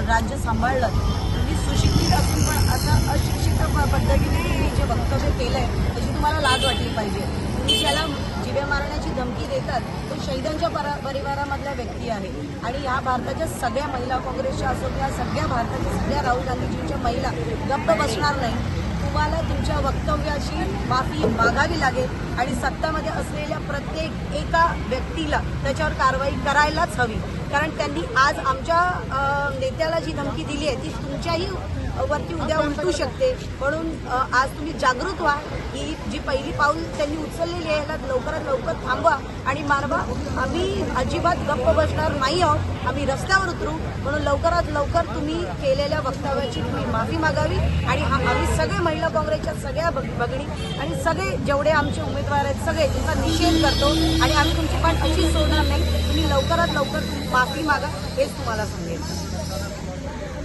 राज्य सांभाळलं, तुम्ही सुशिक्षित असून पण असं अशिक्षित पद्धतीने तुम्ही जे वक्तव्य केलंय त्याची तुम्हाला लाज वाटली पाहिजे। तुम्ही ज्याला जिवे मारण्याची धमकी देतात तो शहीदांच्या परिवारामधला व्यक्ती आहे आणि ह्या भारताच्या सगळ्या महिला काँग्रेसच्या असो किंवा सगळ्या भारताच्या सगळ्या राहुल गांधीजींच्या महिला गप्प बसणार नाही। तुम्हाला तुमच्या वक्तव्याची माफी मागावी लागेल आणि सत्तामध्ये असलेल्या प्रत्येक एका व्यक्तीला त्याच्यावर कारवाई करायलाच हवी, कारण त्यांनी आज आमच्या नेत्याला जी धमकी दिली आहे ती तुमच्याही वरती उद्या उलटू शकते। म्हणून आज तुम्ही जागृत व्हा, ही जी पहिली पाऊल त्यांनी उचललेली आहे याला लवकरात लवकर थांबवा आणि मानवा। आम्ही अजिबात गप्प बसणार नाही आहोत, आम्ही रस्त्यावर उतरू। म्हणून लवकरात लवकर तुम्ही केलेल्या वक्तव्याची तुम्ही माफी मागावी आणि आम्ही सगळे महिला काँग्रेसच्या सगळ्या भगिनी आणि सगळे जेवढे आमचे उमेदवार आहेत सगळे तुमचा निषेध करतो आणि आम्ही तुमची पण अशी सोडणार नाही। तुम्ही लवकरात लवकर माफी मागा हेच तुम्हाला सांगेल।